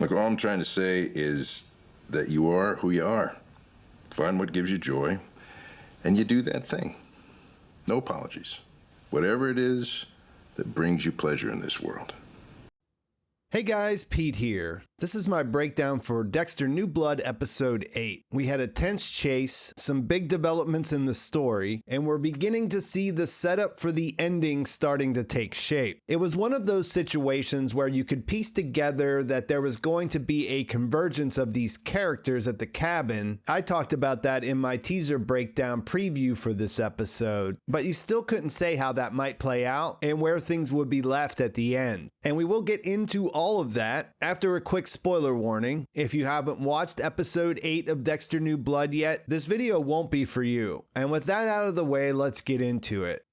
Look, all I'm trying to say is that you are who you are. Find what gives you joy, and you do that thing. No apologies. Whatever it is that brings you pleasure in this world. Hey guys, Pete here. This is my breakdown for Dexter New Blood Episode 8. We had a tense chase, some big developments in the story, and we're beginning to see the setup for the ending starting to take shape. It was one of those situations where you could piece together that there was going to be a convergence of these characters at the cabin. I talked about that in my teaser breakdown preview for this episode, but you still couldn't say how that might play out and where things would be left at the end. And we will get into all of that after a quick spoiler warning. If you haven't watched episode 8 of Dexter New Blood yet, this video won't be for you. And with that out of the way, let's get into it.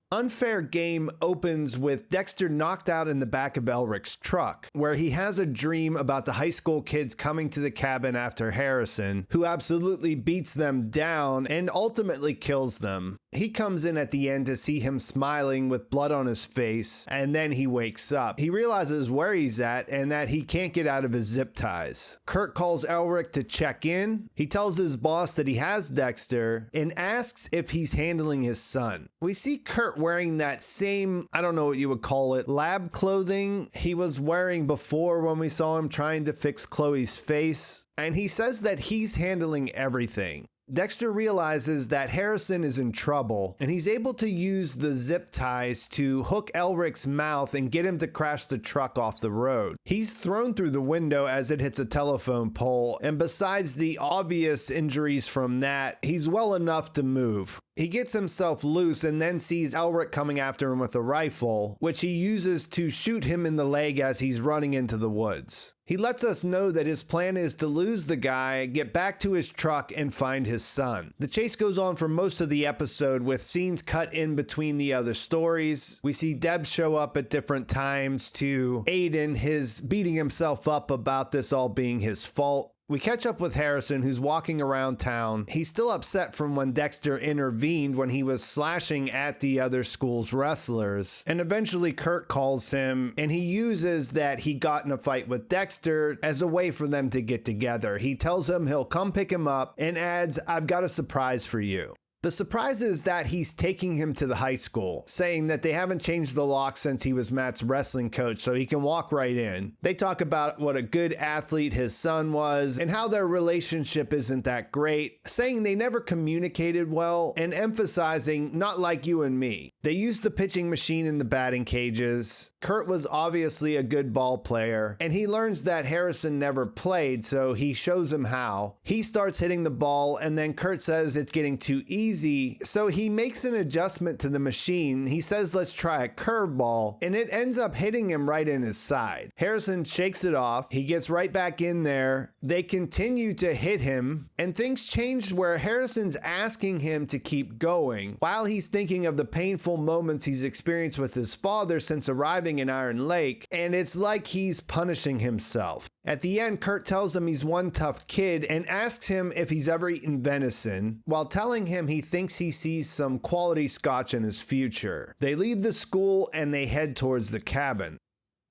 Unfair Game opens with Dexter knocked out in the back of Elrich's truck, where he has a dream about the high school kids coming to the cabin after Harrison, who absolutely beats them down and ultimately kills them. He comes in at the end to see him smiling with blood on his face, and then he wakes up. He realizes where he's at and that he can't get out of his zip ties. Kurt calls Elrich to check in. He tells his boss that he has Dexter and asks if he's handling his son. We see Kurt wearing that same, I don't know what you would call it, lab clothing he was wearing before when we saw him trying to fix Chloe's face, and he says that he's handling everything. Dexter realizes that Harrison is in trouble, and he's able to use the zip ties to hook Elrich's mouth and get him to crash the truck off the road. He's thrown through the window as it hits a telephone pole, and besides the obvious injuries from that, he's well enough to move. He gets himself loose and then sees Elrich coming after him with a rifle, which he uses to shoot him in the leg as he's running into the woods. He lets us know that his plan is to lose the guy, get back to his truck, and find his son. The chase goes on for most of the episode with scenes cut in between the other stories. We see Deb show up at different times to aid in his beating himself up about this all being his fault. We catch up with Harrison, who's walking around town. He's still upset from when Dexter intervened when he was slashing at the other school's wrestlers. And eventually Kurt calls him, and he uses that he got in a fight with Dexter as a way for them to get together. He tells him he'll come pick him up and adds, "I've got a surprise for you." The surprise is that he's taking him to the high school, saying that they haven't changed the lock since he was Matt's wrestling coach, so he can walk right in. They talk about what a good athlete his son was and how their relationship isn't that great, saying they never communicated well and emphasizing not like you and me. They used the pitching machine in the batting cages. Kurt was obviously a good ball player, and he learns that Harrison never played, so he shows him how. He starts hitting the ball, and then Kurt says it's getting too easy, so he makes an adjustment to the machine. He says let's try a curveball, and it ends up hitting him right in his side. Harrison shakes it off. He gets right back in there. They continue to hit him, and things change where Harrison's asking him to keep going while he's thinking of the painful moments he's experienced with his father since arriving in Iron Lake, and it's like he's punishing himself. At the end, Kurt tells him he's one tough kid and asks him if he's ever eaten venison, while telling him he thinks he sees some quality scotch in his future. They leave the school and they head towards the cabin.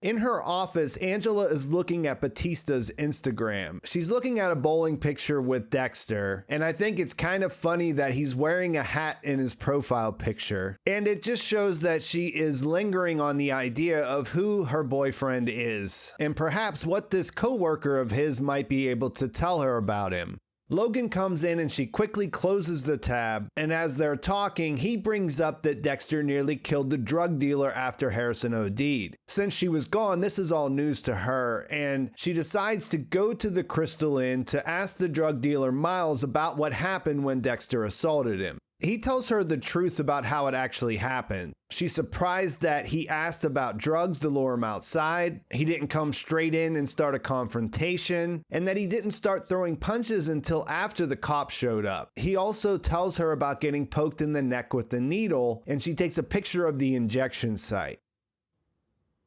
In her office, Angela is looking at Batista's Instagram. She's looking at a bowling picture with Dexter, and I think it's kind of funny that he's wearing a hat in his profile picture. And it just shows that she is lingering on the idea of who her boyfriend is, and perhaps what this coworker of his might be able to tell her about him. Logan comes in and she quickly closes the tab, and as they're talking, he brings up that Dexter nearly killed the drug dealer after Harrison OD'd. Since she was gone, this is all news to her, and she decides to go to the Crystal Inn to ask the drug dealer Miles about what happened when Dexter assaulted him. He tells her the truth about how it actually happened. She's surprised that he asked about drugs to lure him outside, he didn't come straight in and start a confrontation, and that he didn't start throwing punches until after the cops showed up. He also tells her about getting poked in the neck with the needle, and she takes a picture of the injection site.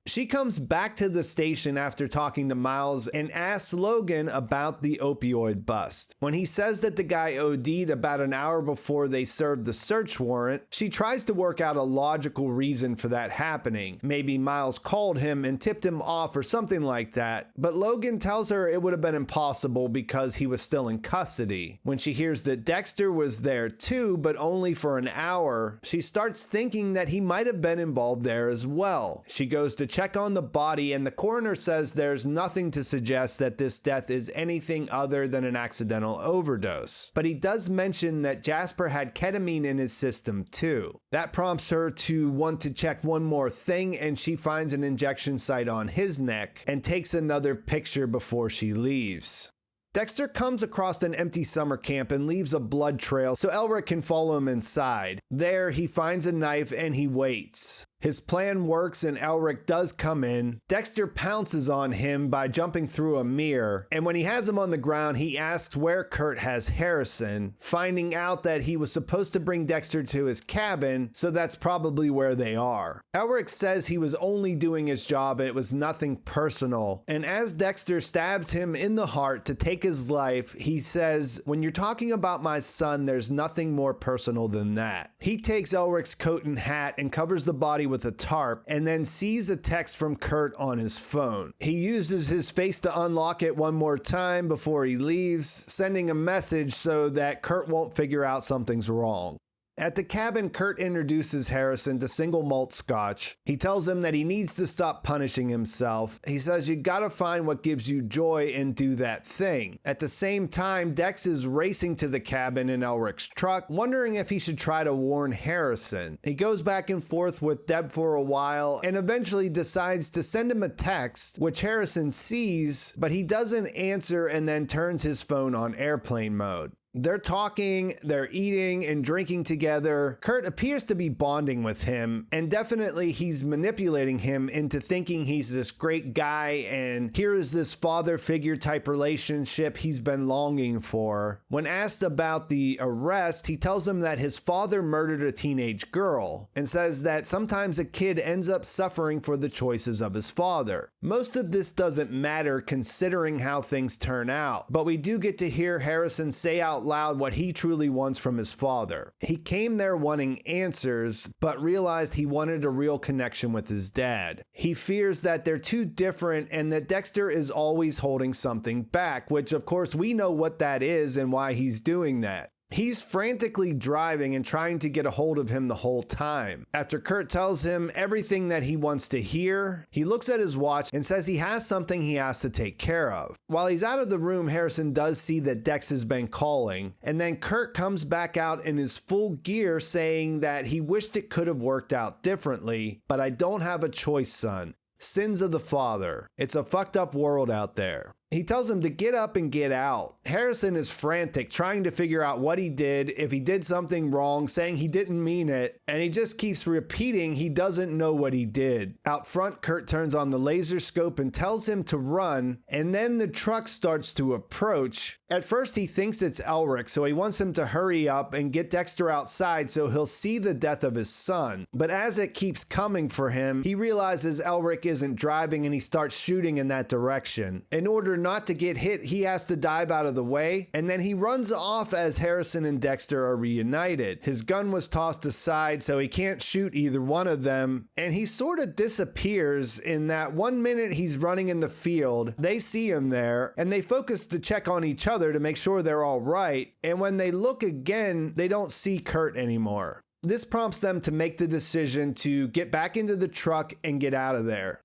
She comes back to the station after talking to Miles and asks Logan about the opioid bust. When he says that the guy OD'd about an hour before they served the search warrant, she tries to work out a logical reason for that happening. Maybe Miles called him and tipped him off or something like that, but Logan tells her it would have been impossible because he was still in custody. When she hears that Dexter was there too, but only for an hour, she starts thinking that he might have been involved there as well. She goes to check on the body, and the coroner says there's nothing to suggest that this death is anything other than an accidental overdose. But he does mention that Jasper had ketamine in his system too. That prompts her to want to check one more thing, and she finds an injection site on his neck and takes another picture before she leaves. Dexter comes across an empty summer camp and leaves a blood trail so Elrich can follow him inside. There, he finds a knife and he waits. His plan works and Elrich does come in. Dexter pounces on him by jumping through a mirror, and when he has him on the ground, he asks where Kurt has Harrison, finding out that he was supposed to bring Dexter to his cabin, so that's probably where they are. Elrich says he was only doing his job and it was nothing personal, and as Dexter stabs him in the heart to take his life, he says, "When you're talking about my son, there's nothing more personal than that." He takes Elrich's coat and hat and covers the body with a tarp, and then sees a text from Kurt on his phone. He uses his face to unlock it one more time before he leaves, sending a message so that Kurt won't figure out something's wrong. At the cabin, Kurt introduces Harrison to single malt scotch. He tells him that he needs to stop punishing himself. He says you gotta find what gives you joy and do that thing. At the same time, Dex is racing to the cabin in Elrich's truck, wondering if he should try to warn Harrison. He goes back and forth with Deb for a while and eventually decides to send him a text, which Harrison sees, but he doesn't answer and then turns his phone on airplane mode. They're talking, they're eating and drinking together. Kurt appears to be bonding with him, and definitely he's manipulating him into thinking he's this great guy, and here is this father figure type relationship he's been longing for. When asked about the arrest, he tells him that his father murdered a teenage girl, and says that sometimes a kid ends up suffering for the choices of his father. Most of this doesn't matter considering how things turn out, but we do get to hear Harrison say out loud what he truly wants from his father. He came there wanting answers, but realized he wanted a real connection with his dad. He fears that they're too different and that Dexter is always holding something back, which of course we know what that is and why he's doing that. He's frantically driving and trying to get a hold of him the whole time. After Kurt tells him everything that he wants to hear, he looks at his watch and says he has something he has to take care of. While he's out of the room, Harrison does see that Dex has been calling, and then Kurt comes back out in his full gear saying that he wished it could have worked out differently, but I don't have a choice, son. Sins of the father. It's a fucked up world out there. He tells him to get up and get out. Harrison is frantic, trying to figure out what he did, if he did something wrong, saying he didn't mean it, and he just keeps repeating he doesn't know what he did. Out front, Kurt turns on the laser scope and tells him to run, and then the truck starts to approach. At first, he thinks it's Elrich, so he wants him to hurry up and get Dexter outside so he'll see the death of his son. But as it keeps coming for him, he realizes Elrich isn't driving and he starts shooting in that direction. In order not to get hit, he has to dive out of the way, and then he runs off as Harrison and Dexter are reunited. His gun was tossed aside, so he can't shoot either one of them, and he sort of disappears in that 1 minute he's running in the field. They see him there, and they focus to check on each other to make sure they're all right, and when they look again, they don't see Kurt anymore. This prompts them to make the decision to get back into the truck and get out of there.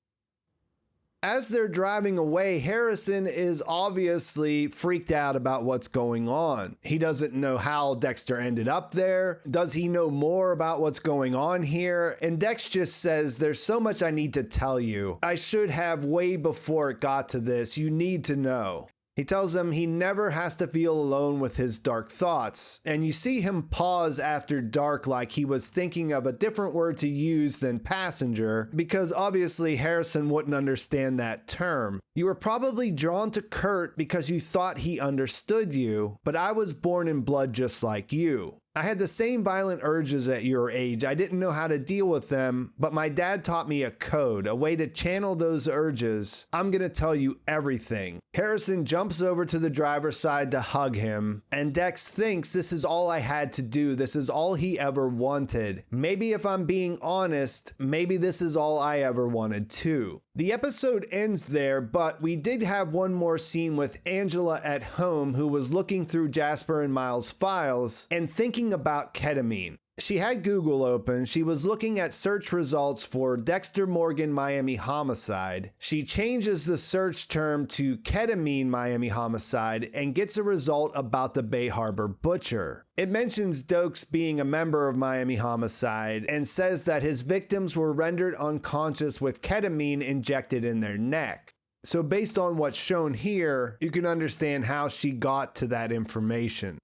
As they're driving away, Harrison is obviously freaked out about what's going on. He doesn't know how Dexter ended up there. Does he know more about what's going on here? And Dex just says, there's so much I need to tell you. I should have way before it got to this. You need to know. He tells him he never has to feel alone with his dark thoughts, and you see him pause after dark like he was thinking of a different word to use than passenger, because obviously Harrison wouldn't understand that term. You were probably drawn to Kurt because you thought he understood you, but I was born in blood just like you. I had the same violent urges at your age. I didn't know how to deal with them, but my dad taught me a code, a way to channel those urges. I'm gonna tell you everything. Harrison jumps over to the driver's side to hug him, and Dex thinks this is all I had to do. This is all he ever wanted. Maybe if I'm being honest, maybe this is all I ever wanted too. The episode ends there, but we did have one more scene with Angela at home, who was looking through Jasper and Miles' files and thinking about ketamine. She had Google open. She was looking at search results for Dexter Morgan Miami homicide. She changes the search term to ketamine Miami homicide and gets a result about the Bay Harbor butcher. It mentions Dokes being a member of Miami homicide and says that his victims were rendered unconscious with ketamine injected in their neck. So based on what's shown here, you can understand how she got to that information.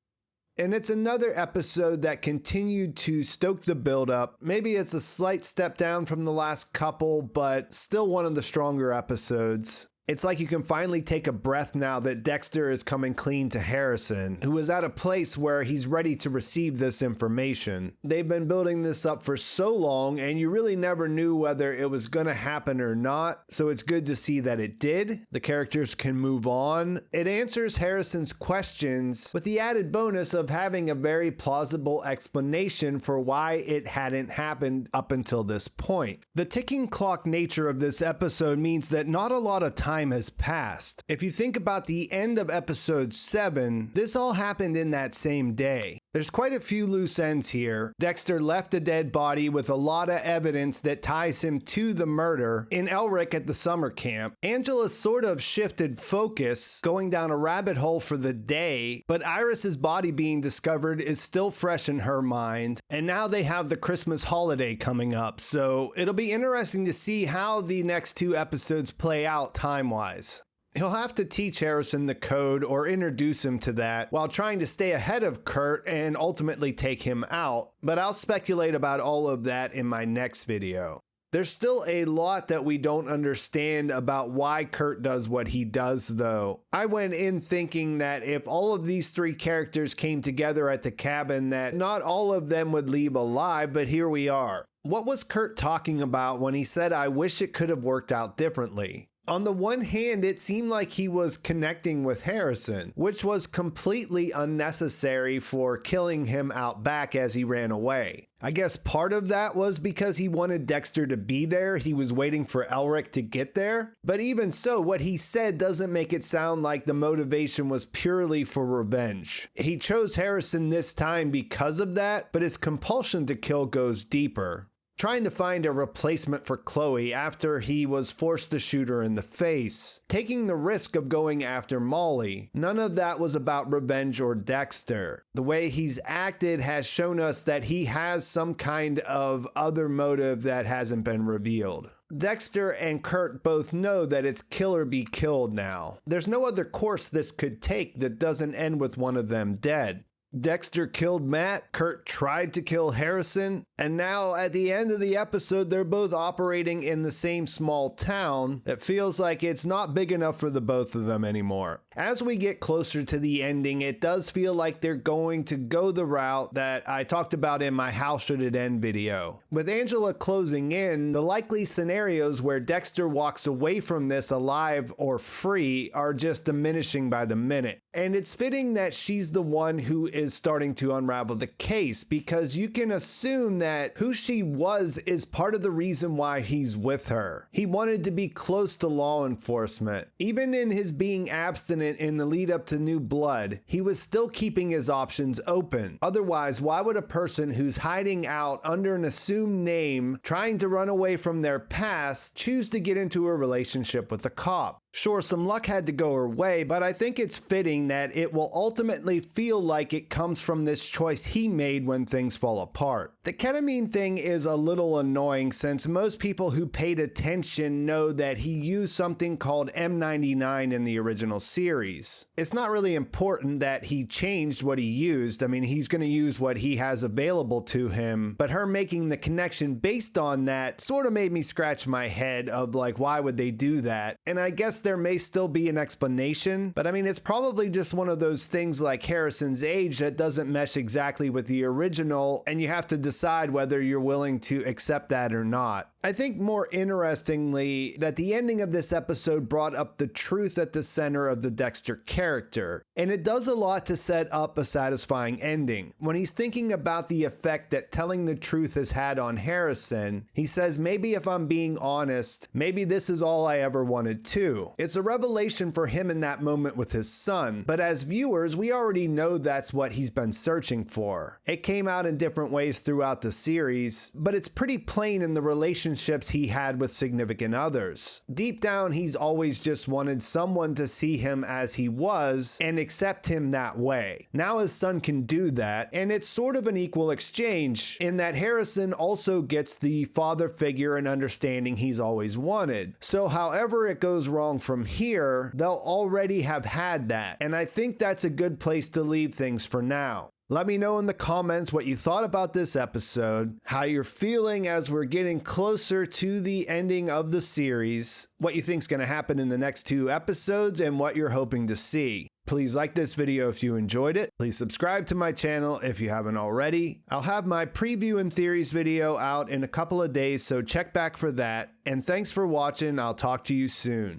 And it's another episode that continued to stoke the buildup. Maybe it's a slight step down from the last couple, but still one of the stronger episodes. It's like you can finally take a breath now that Dexter is coming clean to Harrison, who is at a place where he's ready to receive this information. They've been building this up for so long, and you really never knew whether it was going to happen or not, so it's good to see that it did. The characters can move on. It answers Harrison's questions with the added bonus of having a very plausible explanation for why it hadn't happened up until this point. The ticking clock nature of this episode means that not a lot of time has passed. If you think about the end of episode 7, this all happened in that same day. There's quite a few loose ends here. Dexter left a dead body with a lot of evidence that ties him to the murder in Elrich at the summer camp. Angela sort of shifted focus, going down a rabbit hole for the day, but Iris's body being discovered is still fresh in her mind, and now they have the Christmas holiday coming up, so it'll be interesting to see how the next 2 episodes play out time-wise. He'll have to teach Harrison the code or introduce him to that while trying to stay ahead of Kurt and ultimately take him out, but I'll speculate about all of that in my next video. There's still a lot that we don't understand about why Kurt does what he does, though. I went in thinking that if all of these 3 characters came together at the cabin, that not all of them would leave alive, but here we are. What was Kurt talking about when he said, "I wish it could have worked out differently"? On the one hand, it seemed like he was connecting with Harrison, which was completely unnecessary for killing him out back as he ran away. I guess part of that was because he wanted Dexter to be there. He was waiting for Elrich to get there. But even so, what he said doesn't make it sound like the motivation was purely for revenge. He chose Harrison this time because of that, but his compulsion to kill goes deeper. Trying to find a replacement for Chloe after he was forced to shoot her in the face, taking the risk of going after Molly. None of that was about revenge or Dexter. The way he's acted has shown us that he has some kind of other motive that hasn't been revealed. Dexter and Kurt both know that it's kill or be killed now. There's no other course this could take that doesn't end with one of them dead. Dexter killed Matt, Kurt tried to kill Harrison, and now at the end of the episode, they're both operating in the same small town that feels like it's not big enough for the both of them anymore. As we get closer to the ending, it does feel like they're going to go the route that I talked about in my How Should It End video. With Angela closing in, the likely scenarios where Dexter walks away from this alive or free are just diminishing by the minute. And it's fitting that she's the one who is starting to unravel the case, because you can assume that who she was is part of the reason why he's with her. He wanted to be close to law enforcement. Even in his being abstinent in the lead up to New Blood, he was still keeping his options open. Otherwise, why would a person who's hiding out under an assumed name, trying to run away from their past, choose to get into a relationship with a cop? Sure, some luck had to go her way, but I think it's fitting that it will ultimately feel like it comes from this choice he made when things fall apart. The ketamine thing is a little annoying, since most people who paid attention know that he used something called M99 in the original series. It's not really important that he changed what he used. I mean, he's going to use what he has available to him, but her making the connection based on that sort of made me scratch my head of like, why would they do that? And I guess yes, there may still be an explanation, but I mean, it's probably just one of those things like Harrison's age that doesn't mesh exactly with the original, and you have to decide whether you're willing to accept that or not. I think more interestingly that the ending of this episode brought up the truth at the center of the Dexter character, and it does a lot to set up a satisfying ending. When he's thinking about the effect that telling the truth has had on Harrison, he says, maybe if I'm being honest, maybe this is all I ever wanted too. It's a revelation for him in that moment with his son, but as viewers, we already know that's what he's been searching for. It came out in different ways throughout the series, but it's pretty plain in the relationships he had with significant others. Deep down, he's always just wanted someone to see him as he was and accept him that way. Now his son can do that, and it's sort of an equal exchange in that Harrison also gets the father figure and understanding he's always wanted. So however it goes wrong from here, they'll already have had that, and I think that's a good place to leave things for now. Let me know in the comments what you thought about this episode, how you're feeling as we're getting closer to the ending of the series, what you think's going to happen in the next 2 episodes, and what you're hoping to see. Please like this video if you enjoyed it. Please subscribe to my channel if you haven't already. I'll have my preview and theories video out in a couple of days, so check back for that. And thanks for watching. I'll talk to you soon.